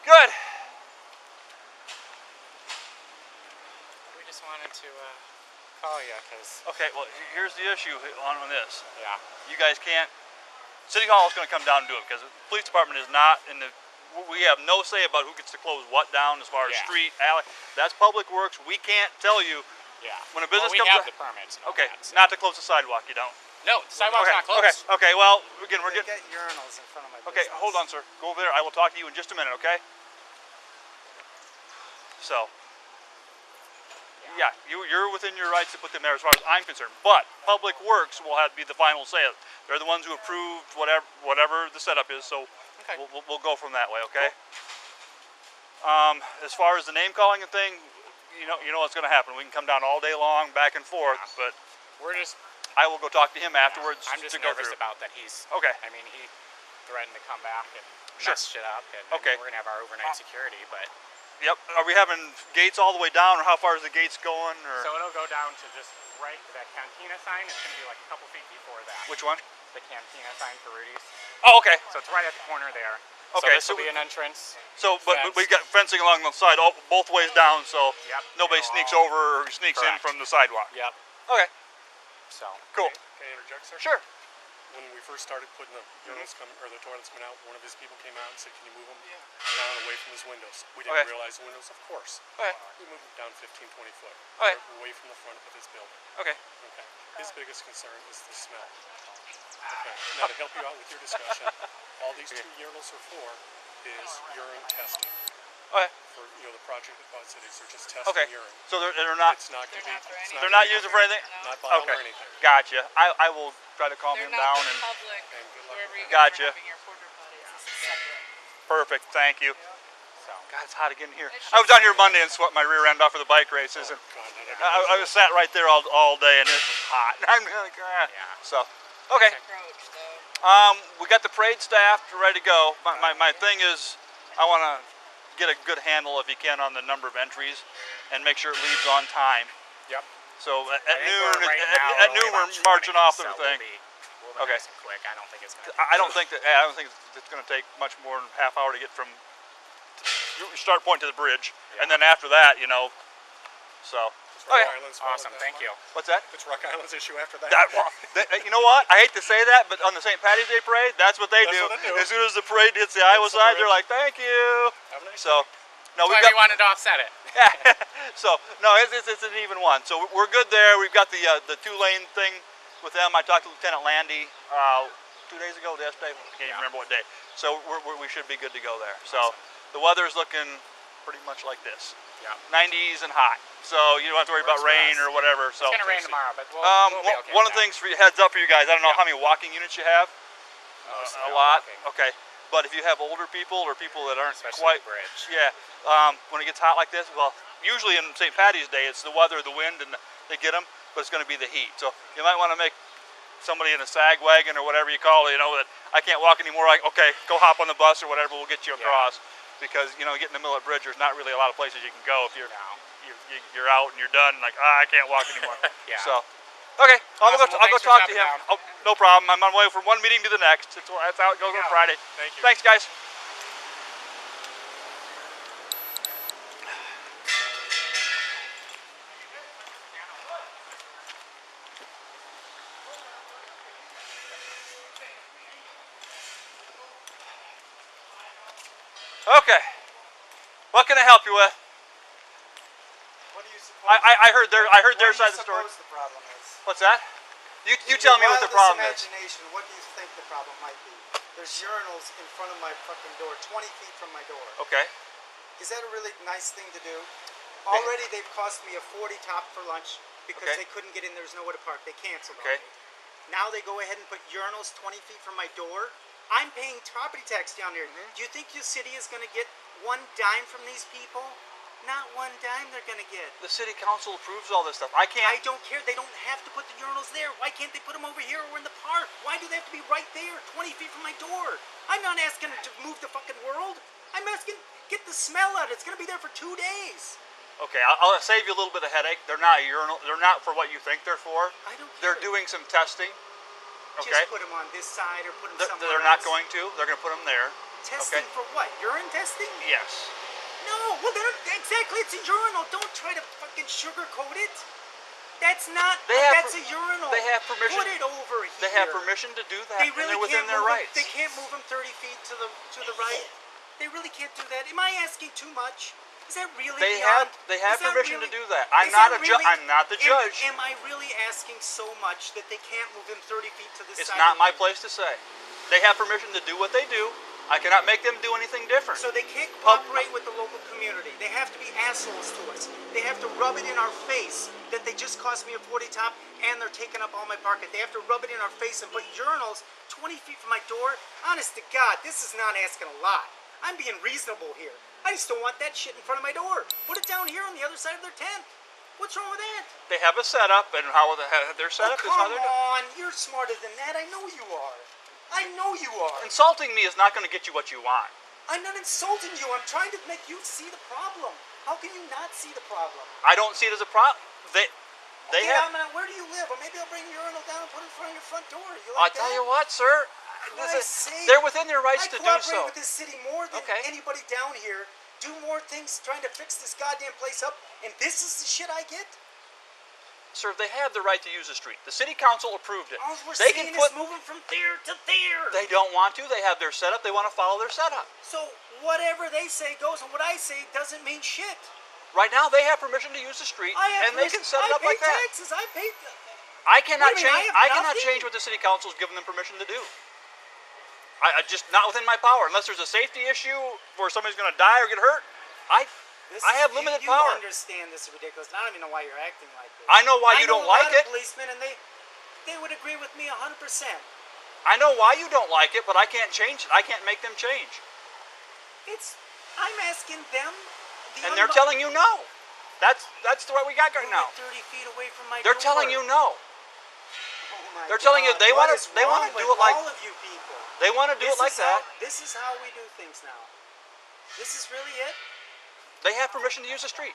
Good. We just wanted to call you because. Okay, well, here's the issue on this. Yeah. You guys can't. City Hall is going to come down and do it because the police department is not in the. We have no say about who gets to close what down as far as street, alley. That's public works. We can't tell you. Yeah. When a business we comes have up, the permits. Okay, that, so. not to close the sidewalk. You don't. No, the sidewalk's not closed. Okay. Well, again, we're They getting. get urinals in front of my Okay, business. hold on, sir. Go over there. I will talk to you in just a minute. Okay. So. Yeah, you're within your rights to put them there as far as I'm concerned. But Public Works will have to be the final say. They're the ones who approved whatever the setup is. So Okay. we'll go from that way, okay? Cool. As far as the name calling and thing, you know what's going to happen. We can come down all day long, back and forth, but we're just. I will go talk to him afterwards. I'm just to go nervous through. about that. He's. Okay. I mean, he threatened to come back and Sure. mess shit up, and Okay. we're gonna have our overnight security, but. Yep. Are we having gates all the way down, or how far is the gates going? Or So it'll go down to just right to that cantina sign. It's gonna be like a couple feet before that. which one? The cantina sign for Rudy's. Oh, okay. So it's right at the corner there. Okay, So this will be an entrance. So, but Fence. we got fencing along the side, both ways down, so Yep. nobody It'll sneaks all- over or sneaks in Correct. from the sidewalk. Yep. Okay. So. Cool. Can I interject, sir? Sure. When we first started putting the urinals the toilets coming out, one of his people came out and said, "Can you move them down away from his windows?" We didn't Okay. realize the windows, of course. Okay. We moved them down 15, 20 foot, Okay. away from the front of his building. Okay. Okay. His biggest concern is the smell. Okay. Now to help you out with your discussion, all these two urinals are for is urine testing. Okay. For the project at Quad Cities, they're just testing Okay. urine. So they're not. It's not going to be. It's They're not used for anything. Not vital Okay. or anything. Gotcha. I will try to calm They're him not down the and. public, And good luck. wherever you Gotcha. guys are having your porta potties. This is separate. Perfect. Thank you. So. God, it's hot again here. I was down here Monday and sweat my rear end off for the bike races, and I was sat right there all day, and it was hot. I'm like, Yeah. So, okay. Approach, though. We got the parade staff ready to go. My thing is, I want to get a good handle, if you can, on the number of entries, and make sure it leaves on time. Yep. So I at think noon, we're right now at only noon about we're marching 20, off the so thing. We'll be Okay. nice and quick. I don't think it's gonna. I don't think it's going to take much more than a half hour to get from your start point to the bridge, and then after that, so. Okay. Awesome. Thank you. What's that? It's Rock Island's issue after that. You know what? I hate to say that, but on the St. Patty's Day parade, that's what they That's do. what they do. As soon as the parade hits the Iowa the side, they're bridge. like, "Thank you." Have a nice So, no, That's we've why got. we wanted to offset it. Yeah. So no, it's an even one. So we're good there. We've got the 2-lane thing with them. I talked to Lieutenant Landy 2 days ago, yesterday. I can't even remember what day. So we should be good to go there. So the weather's looking pretty much like this. Yeah. 90s and hot. So you don't have to worry about Works for rain us. or whatever. So It's gonna rain tomorrow, but we'll be okay. one of with the things for you, heads up for you guys. I don't know how many walking units you have. Mostly A all lot. walking. Okay. But if you have older people or people that aren't Especially quite the bridge. yeah, when it gets hot like this, well, usually in St. Patty's Day, it's the weather, the wind, and they get them, but it's going to be the heat. So you might want to make somebody in a sag wagon or whatever you call it, that I can't walk anymore. Okay, go hop on the bus or whatever. We'll get you across. Because get in the middle of the bridge. There's not really a lot of places you can go if you're out and you're done. Like I can't walk anymore. Yeah. So. Okay, I'll go Awesome. Well, talk to thanks for him. stopping Oh, no problem. I'm on my way from one meeting to the next. That's how it goes on Friday. Thank you. Thanks, guys. Okay. What can I help you with? What do you suppose? I heard their side of the story. What do you suppose the problem is? What's that? You tell me what the problem is. Imagination, what do you think the problem might be? There's urinals in front of my fucking door, 20 feet from my door. Okay. Is that a really nice thing to do? Already they've cost me a 40 top for lunch because Okay. they couldn't get in. There's nowhere to park. They canceled Okay. on me. Now they go ahead and put urinals 20 feet from my door. I'm paying property tax down there. Mm-hmm. Do you think your city is going to get one dime from these people? Not one dime they're going to get. The city council approves all this stuff. I can't. I don't care. They don't have to put the urinals there. Why can't they put them over here or in the park? Why do they have to be right there, 20 feet from my door? I'm not asking to move the fucking world. I'm asking, get the smell out. It's going to be there for 2 days. Okay, I'll save you a little bit of headache. They're not urinal. They're not for what you think they're for. I don't care. They're doing some testing. Okay. Just put them on this side or put them somewhere They're not else. going to. They're going to put them there. Testing for what? Urine testing? Yes. No, well, exactly, it's a urinal. Don't try to fucking sugarcoat it. That's not, that's a urinal. They have permission. Put it over here. They have permission to do that, They really and they're within can't their move rights. They can't move them 30 feet to the right. They really can't do that. Am I asking too much? Is that really They beyond? have is that permission really, to do that. I'm is not that a judge. really- I'm not the judge. Am I really asking so much that they can't move him 30 feet to the It's side? not of my the- place to say. They have permission to do what they do. I cannot make them do anything different. So they can't cooperate with the local community. They have to be assholes to us. They have to rub it in our face that they just cost me a 40 top and they're taking up all my parking. They have to rub it in our face and put urinals 20 feet from my door. Honest to God, this is not asking a lot. I'm being reasonable here. I just don't want that shit in front of my door. Put it down here on the other side of their tent. What's wrong with that? They have a setup, and how their setup is how Come they're done. on, you're smarter than that. I know you are. I know you are. Insulting me is not going to get you what you want. I'm not insulting you. I'm trying to make you see the problem. How can you not see the problem? I don't see it as a problem. They Okay, have. where do you live? Or maybe I'll bring your urinal down and put it in front of your front door. You I'll like tell that? you what, sir. Christ's sake. They're within their rights I to do cooperate so. with this city more than Okay. anybody down here. Do more things trying to fix this goddamn place up, and this is the shit I get? Sir, they have the right to use the street. The city council approved it. All we're They saying can put. is moving from there to there. They don't want to. They have their setup. They want to follow their setup. So whatever they say goes, and what I say doesn't mean shit. Right now, they have permission to use the street, I have and they can set it up I pay like that. taxes. I pay. I cannot What do you mean, change. I I have cannot nothing? change what the city council has given them permission to do. I just not within my power. Unless there's a safety issue where somebody's going to die or get hurt, I have limited you power. understand this is ridiculous. And I don't even know why you're acting like this. I know why you don't like I know a lot it. of policemen, and they would agree with me 100%. I know why you don't like it, but I can't change it. I can't make them change. I'm asking them. And they're telling you no. That's the way we got right Move now. it 30 feet away from my They're door. telling you no. Oh my They're telling you God, they what wanna- is they wanna wrong do with it like- all of you people. They want to do it like that. This is how we do things now. This is really it. They have permission to use the street.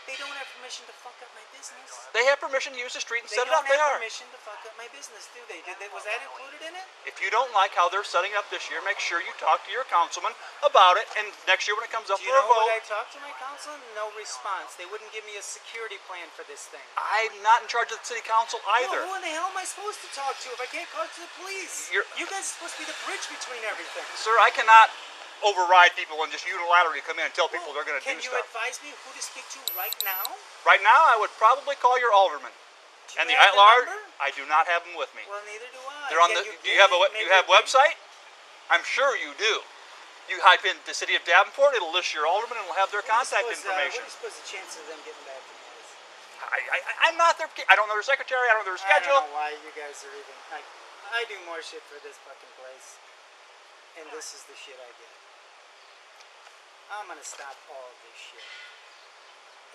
They don't have permission to fuck up my business. They have permission to use the street and They set it don't up. They have are. permission to fuck up my business, do they? Was that included in it? If you don't like how they're setting it up this year, make sure you talk to your councilman about it. And next year when it comes up Do you for a know what I vote, talked to my council? No response. They wouldn't give me a security plan for this thing. I'm not in charge of the city council either. Well, who in the hell am I supposed to talk to if I can't talk to the police? You guys are supposed to be the bridge between everything. Sir, I cannot override people and just unilaterally come in and tell people they're going to do Can you stuff. advise me who to speak to right now? Right now, I would probably call your alderman. Do you And the have at-large, number? I do not have them with me. Well, neither do I. They're on Can the. Do get you have it? a Maybe you have we- website? I'm sure you do. You type in the city of Davenport, it'll list your alderman and will have their contact What information. do you suppose the chances of them getting back to me is? I'm not their. I don't know their secretary. I don't know their schedule. I don't know why you guys are even. I do more shit for this fucking place, and this is the shit I get. I'm gonna stop all of this shit.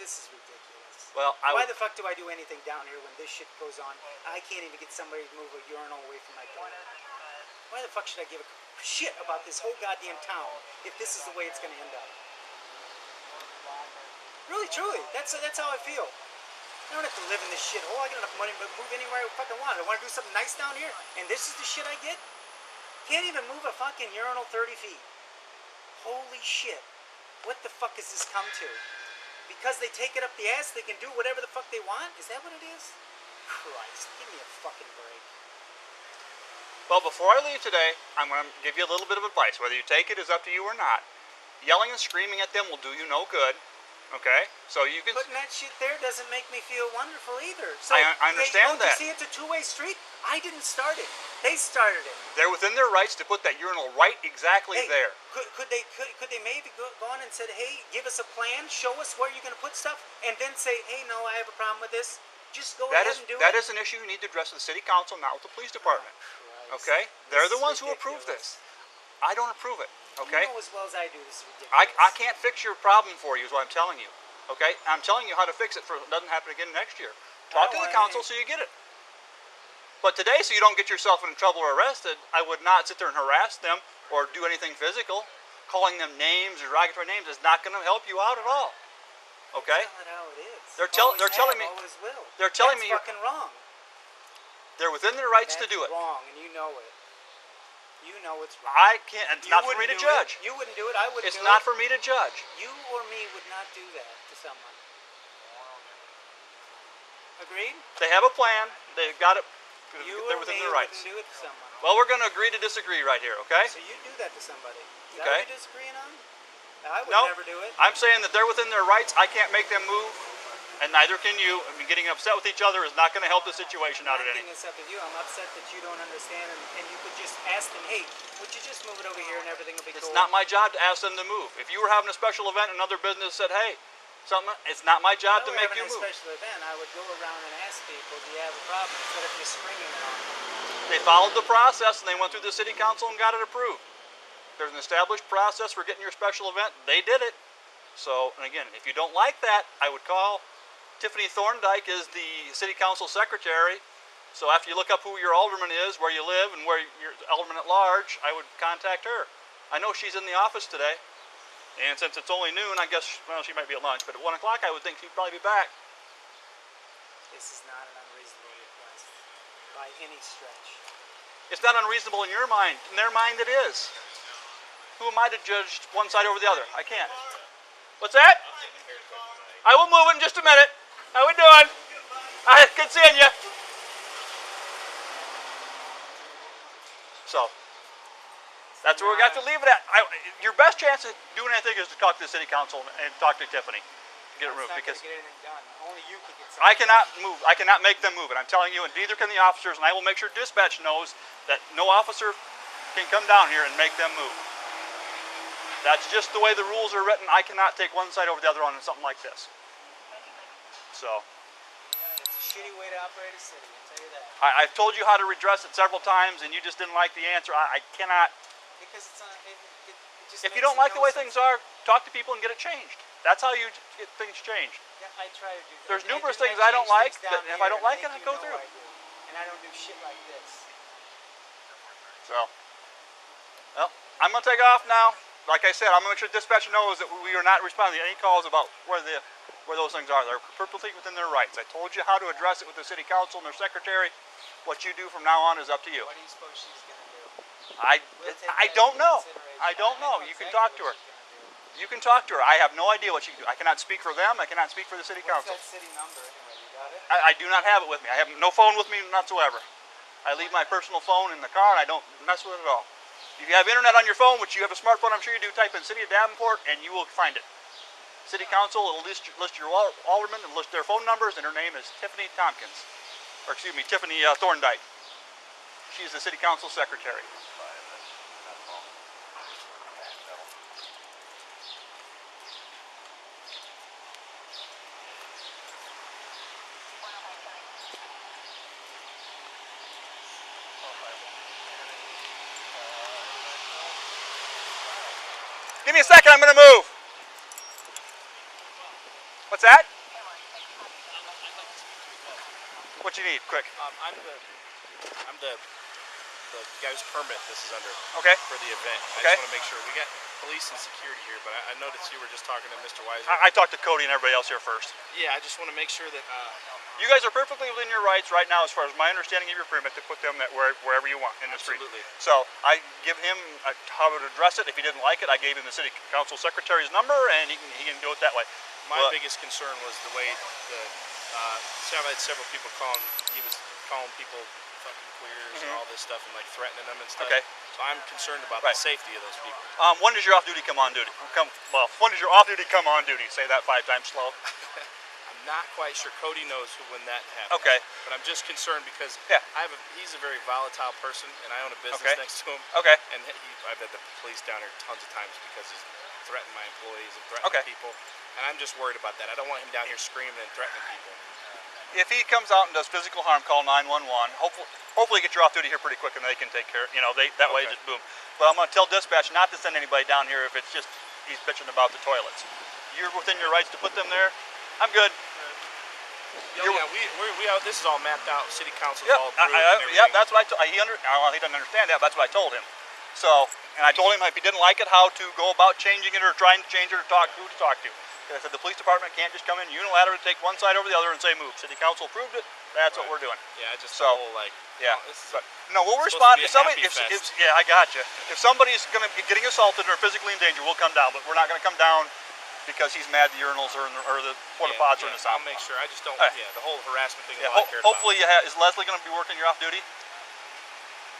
This is ridiculous. Well, Why the fuck do I do anything down here when this shit goes on? I can't even get somebody to move a urinal away from my door. Why the fuck should I give a shit about this whole goddamn town if this is the way it's gonna end up? Really, truly, that's how I feel. I don't have to live in this shithole. I got enough money to move anywhere I fucking want. I want to do something nice down here, and this is the shit I get? Can't even move a fucking urinal 30 feet. Holy shit. What the fuck has this come to? Because they take it up the ass, they can do whatever the fuck they want? Is that what it is? Christ, give me a fucking break. Well, before I leave today, I'm going to give you a little bit of advice. Whether you take it is up to you or not. Yelling and screaming at them will do you no good. Okay? So you can... Putting that shit there doesn't make me feel wonderful either. So I understand don't that. you see it's a two-way street? I didn't start it. They started it. They're within their rights to put that urinal right exactly Hey, there. Could they maybe gone and said, hey, give us a plan, show us where you're going to put stuff, and then say, hey, no, I have a problem with this. Just go ahead and do it. That is an issue you need to address with the city council, not with the police department. Christ. Okay? They're This the is ones who approve ridiculous. this. I don't approve it. Okay? You know as well as I do this is ridiculous. I can't fix your problem for you is what I'm telling you. Okay? I'm telling you how to fix it so it doesn't happen again next year. Talk to the council so you get it. But today, so you don't get yourself in trouble or arrested, I would not sit there and harass them or do anything physical. Calling them names or derogatory names is not going to help you out at all. Okay? That's not how it is. They're telling me. Always will. They're telling That's me fucking wrong. they're within their rights That's to do it. wrong, and you know it. You know what's wrong. I can't. It's You not for me wouldn't to do it. judge. You wouldn't do it. I wouldn't It's do not it. for me to judge. You or me would not do that to someone. Agreed? They have a plan. They've got it. You They're or within me their rights. wouldn't do it to someone. Well, we're going to agree to disagree right here, okay? So you do that to somebody. Is that Okay. what you're disagreeing on? I would No. never do it. I'm saying that they're within their rights. I can't make them move, and neither can you. I mean, getting upset with each other is not going to help the situation out I'm at not any. getting upset with you. I'm upset that you don't understand, and you could just ask them, hey, would you just move it over here and everything will be It's cool? not my job to ask them to move. If you were having a special event and another business said, hey, something, it's not my job If I to were make having you a move. special event, I would go around and ask people, do you have a problem, instead of just springing it on them. They followed the process and they went through the city council and got it approved. There's an established process for getting your special event. They did it. So, and again, if you don't like that, I would call Tiffany Thorndike is the city council secretary. So after you look up who your alderman is, where you live, and where you're alderman at large, I would contact her. I know she's in the office today. And since it's only noon, I guess, well, she might be at lunch, but at 1 o'clock I would think she'd probably be back. This is not an unreasonable request, by any stretch. It's not unreasonable in your mind. In their mind, it is. Who am I to judge one side over the other? I can't. What's that? I will move it in just a minute. How we doing? Good seeing you. So, that's where we got to leave it at. Your best chance of doing anything is to talk to the city council and talk to Tiffany. Get it That's moved, not because going to get anything done. Only you can get something. I cannot move. I cannot make them move it. I'm telling you, and neither can the officers, and I will make sure dispatch knows that no officer can come down here and make them move. That's just the way the rules are written. I cannot take one side over the other on something like this. So, It's a shitty way to operate a city, I'll tell you that. I've told you how to redress it several times, and you just didn't like the answer. I cannot. Because it's it just If you makes don't like the no way sense. things are, talk to people and get it changed. That's how you get things changed. Yeah, I try to do that. There's numerous I things I don't change like, things down that if here I don't to like it, make I you go know through. I do. And I don't do shit like this. So, well, I'm going to take off now. Like I said, I'm going to make sure dispatch knows that we are not responding to any calls about where those things are. They're perfectly within their rights. I told you how to address it with the city council and their secretary. What you do from now on is up to you. What do you suppose she's going to do? We'll take I that don't into know. consideration. I don't know. know You can exactly talk to what her. she's gonna do. You can talk to her. I have no idea what she can do. I cannot speak for them. I cannot speak for the city What's council. that city number anyway? You got it? I do not have it with me. I have no phone with me whatsoever. I leave my personal phone in the car and I don't mess with it at all. If you have internet on your phone, which you have a smartphone, I'm sure you do, type in City of Davenport and you will find it. City Council, it'll list your alderman and list their phone numbers, and her name is Tiffany Tompkins. Or excuse me, Tiffany Thorndike. She's the City Council Secretary. Give me a second, I'm going to move. What's that? What you need, quick. I'm the guy whose permit this is under Okay. for the event. Okay. I just want to make sure we got police and security here, but I noticed you were just talking to Mr. Wisor. I talked to Cody and everybody else here first. Yeah, I just want to make sure that You guys are perfectly within your rights right now, as far as my understanding of your permit, to put them wherever you want in the street. Absolutely. So I give him how to address it. If he didn't like it, I gave him the city council secretary's number, and he can do it that way. my Well, biggest concern was the way so I've had several people he was calling people fucking queers and all this stuff and like threatening them and stuff. Okay. So I'm concerned about Right. the safety of those people. when does your off duty come on duty? When does your off duty come on duty? Say that 5 times slow. I'm not quite sure. Cody knows when that happens. Okay. But I'm just concerned because Yeah. he's a very volatile person, and I own a business Okay. next to him. Okay. And I've had the police down here tons of times because he's threatened my employees and threatened Okay. people. And I'm just worried about that. I don't want him down here screaming and threatening people. If he comes out and does physical harm, call 911. Hopefully get your off duty here pretty quick, and they can take care. That way Okay. just boom. But I'm going to tell dispatch not to send anybody down here if it's just he's bitching about the toilets. You're within your rights to put them there. I'm good. Oh, yeah, this is all mapped out. City council's Yep. all approved and everything. That's what he doesn't understand that. But that's what I told him. So, and I told him if he didn't like it, how to go about changing it or trying to change it or who to talk to. And I said the police department can't just come in unilaterally take one side over the other and say move. City council approved it. That's what we're doing. Yeah, I just So, the whole, like, yeah. oh, this is But, no, we'll supposed respond. to be If a somebody, happy fest. yeah, I got you. If somebody's going to be getting assaulted or physically in danger, we'll come down. But we're not going to come down because he's mad the urinals or the porta pots are in the I'll south. make sure. I just don't. Alright. Yeah, the whole harassment thing. Yeah, is all I cared hopefully is Leslie going to be working your off duty?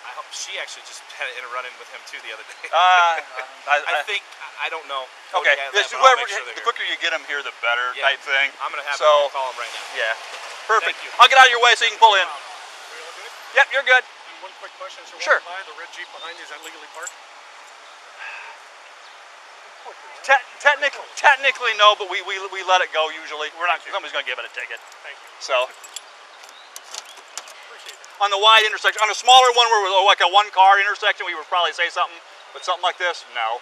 I hope she actually just had in a run-in with him too the other day. I think I don't know. Okay, Cody had this, that, but I'll whoever, make sure the they're here. quicker you get him here, the better Yeah. type thing. I'm gonna have So- him call him right now. Yeah, perfect. Thank you. I'll get out of your way so you can pull in. We all good? Yep, you're good. And one quick question. So Sure. walking by, the red Jeep behind you, is that legally parked? Technically no, but we let it go usually. We're not. Somebody's gonna give it a ticket. Thank you. So Appreciate it. on the wide intersection, on a smaller one where it was like a one-car intersection, we would probably say something. But something like this, no.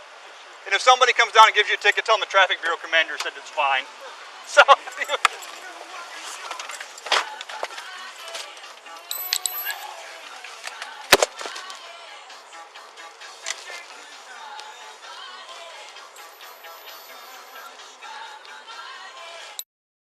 And if somebody comes down and gives you a ticket, tell them the traffic bureau commander said it's fine. So.